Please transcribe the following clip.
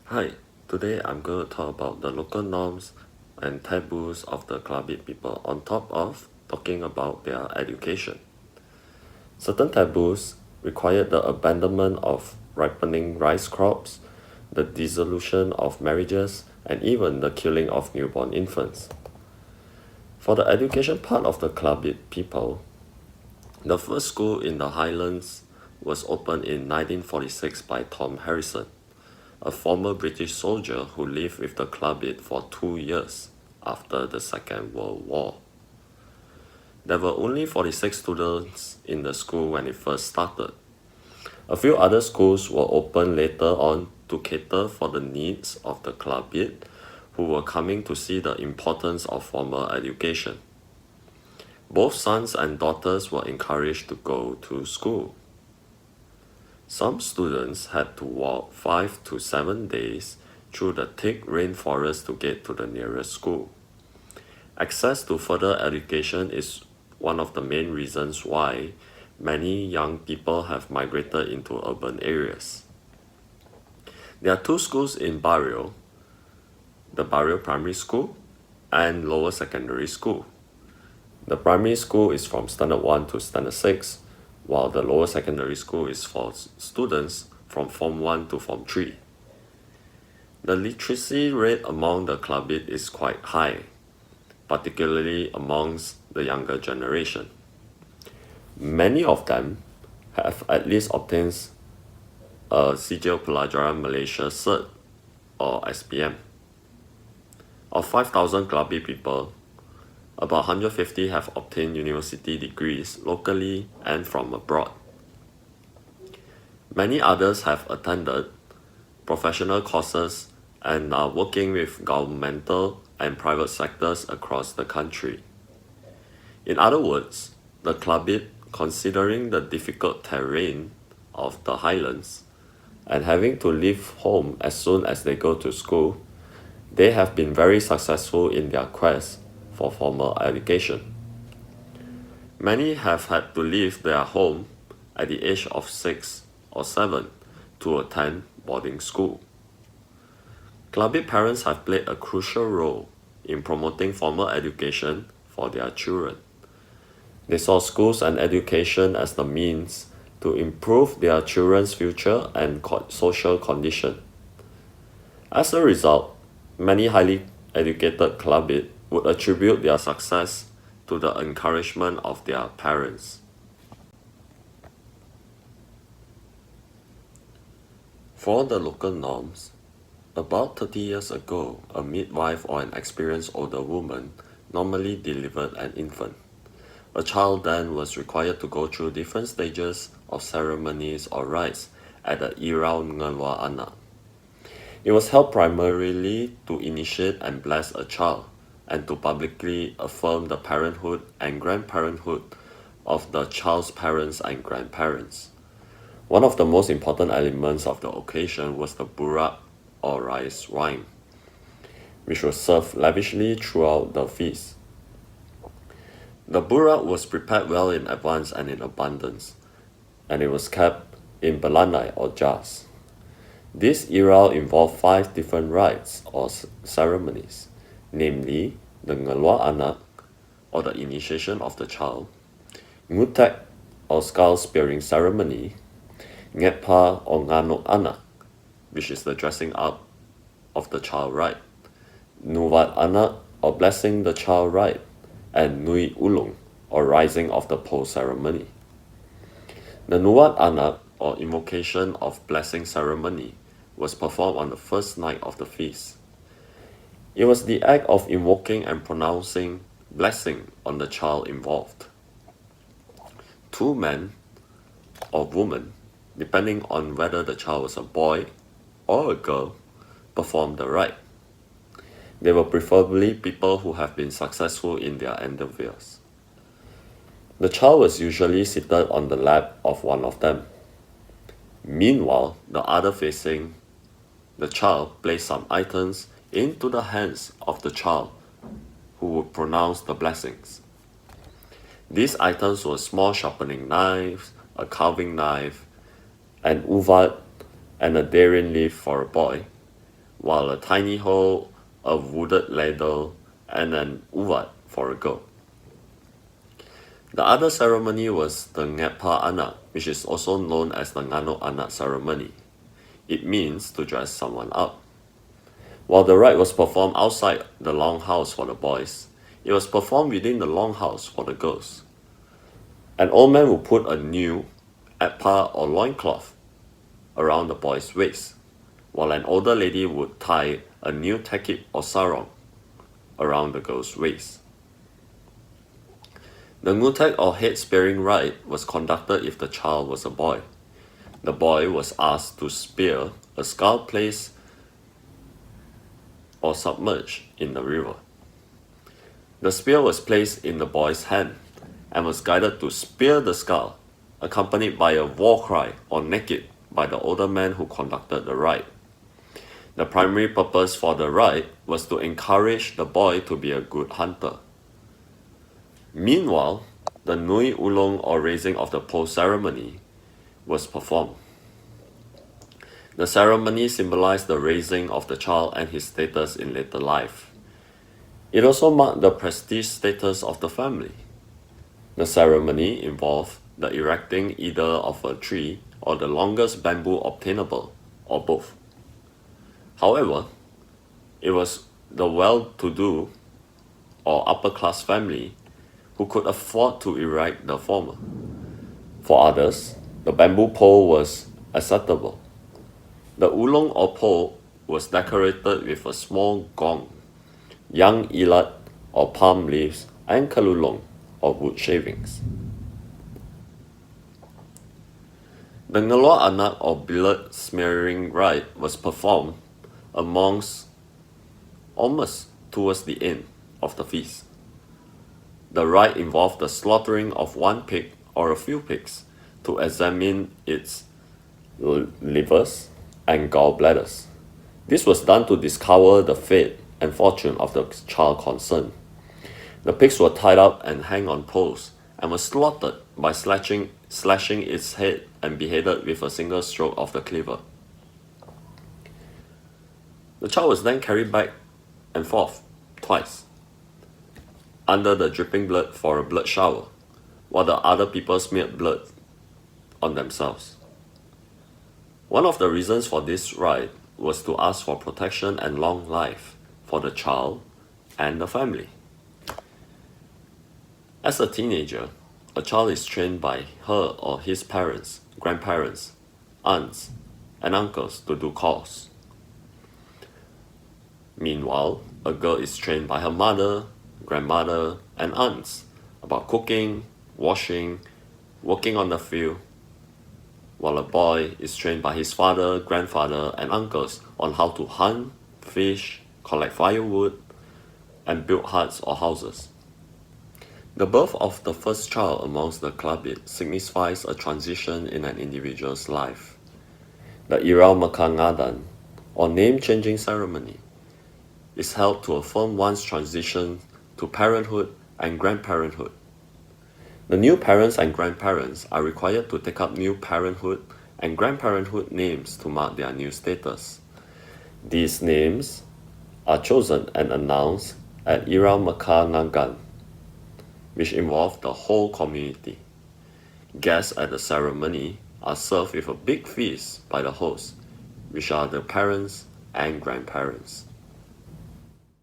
Hi, today I'm going to talk about the local norms and taboos of the Klabit people on top of talking about their education. Certain taboos require the abandonment of ripening rice crops, the dissolution of marriages, and even the killing of newborn infants. For the education part of the Klabit people, the first school in the Highlands was opened in 1946 by Tom Harrison, a former British soldier who lived with the Klabit for 2 years after the Second World War. There were only 46 students in the school when it first started. A few other schools were opened later on to cater for the needs of the Klabit who were coming to see the importance of formal education. Both sons and daughters were encouraged to go to school. Some students had to walk 5 to 7 days through the thick rainforest to get to the nearest school. Access to further education is one of the main reasons why many young people have migrated into urban areas. There are two schools in Barrio, the Barrio Primary School and Lower Secondary School. The primary school is from Standard 1 to Standard 6, while the lower secondary school is for students from Form 1 to Form 3. The literacy rate among the Klabit is quite high, particularly amongst the younger generation. Many of them have at least obtained a Sijil Pelajaran Malaysia Cert or SPM. Of 5,000 Klabit people, about 150 have obtained university degrees locally and from abroad. Many others have attended professional courses and are working with governmental and private sectors across the country. In other words, the Klabit, considering the difficult terrain of the highlands and having to leave home as soon as they go to school, they have been very successful in their quest for formal education. Many have had to leave their home at the age of 6 or 7 to attend boarding school. Klabit parents have played a crucial role in promoting formal education for their children. They saw schools and education as the means to improve their children's future and social condition. As a result, many highly educated Klabit would attribute their success to the encouragement of their parents. For the local norms, about 30 years ago, a midwife or an experienced older woman normally delivered an infant. A child then was required to go through different stages of ceremonies or rites at the Irau Ngelwa Anak. It was held primarily to initiate and bless a child, and to publicly affirm the parenthood and grandparenthood of the child's parents and grandparents. One of the most important elements of the occasion was the burak or rice wine, which was served lavishly throughout the feast. The burak was prepared well in advance and in abundance, and it was kept in belanai or jars. This era involved 5 different rites or ceremonies, namely the Ngelwa Anak, or the initiation of the child, Ngutek, or skull spearing ceremony, Ngepa or Nganok Anak, which is the dressing up of the child rite, Nuwat Anak, or blessing the child rite, and Nui Ulung, or rising of the pole ceremony. The Nuwat Anak, or invocation of blessing ceremony, was performed on the first night of the feast. It was the act of invoking and pronouncing blessing on the child involved. 2 men or women, depending on whether the child was a boy or a girl, performed the rite. They were preferably people who have been successful in their endeavors. The child was usually seated on the lap of one of them. Meanwhile, the other facing the child placed some items into the hands of the child who would pronounce the blessings. These items were small sharpening knives, a carving knife, an uvat, and a darian leaf for a boy, while a tiny hoe, a wooded ladle, and an uvat for a girl. The other ceremony was the Ngapa Anak, which is also known as the Ngano Anak ceremony. It means to dress someone up. While the rite was performed outside the longhouse for the boys, it was performed within the longhouse for the girls. An old man would put a new appa or loincloth around the boy's waist, while an older lady would tie a new takip or sarong around the girl's waist. The ngutek or head-spearing rite was conducted if the child was a boy. The boy was asked to spear a skull placed or submerged in the river. The spear was placed in the boy's hand and was guided to spear the skull, accompanied by a war cry or naked by the older man who conducted the rite. The primary purpose for the rite was to encourage the boy to be a good hunter. Meanwhile, the Nui Ulong or raising of the pole ceremony was performed. The ceremony symbolized the raising of the child and his status in later life. It also marked the prestige status of the family. The ceremony involved the erecting either of a tree or the longest bamboo obtainable, or both. However, it was the well-to-do or upper-class family who could afford to erect the former. For others, the bamboo pole was acceptable. The ulong or pole was decorated with a small gong, young ilat or palm leaves, and kalulong or wood shavings. The Ngelwa Anak or blood smearing rite was performed almost towards the end of the feast. The rite involved the slaughtering of one pig or a few pigs to examine its livers and gallbladders. This was done to discover the fate and fortune of the child concerned. The pigs were tied up and hung on poles and were slaughtered by slashing its head and beheaded with a single stroke of the cleaver. The child was then carried back and forth twice under the dripping blood for a blood shower, while the other people smeared blood on themselves. One of the reasons for this rite was to ask for protection and long life for the child and the family. As a teenager, a child is trained by her or his parents, grandparents, aunts, and uncles to do chores. Meanwhile, a girl is trained by her mother, grandmother, and aunts about cooking, washing, working on the field, while a boy is trained by his father, grandfather, and uncles on how to hunt, fish, collect firewood, and build huts or houses. The birth of the first child amongst the Klabit signifies a transition in an individual's life. The Irau Makangadan, or name-changing ceremony, is held to affirm one's transition to parenthood and grandparenthood. The new parents and grandparents are required to take up new parenthood and grandparenthood names to mark their new status. These names are chosen and announced at Irau Makangadan, which involve the whole community. Guests at the ceremony are served with a big feast by the host, which are the parents and grandparents.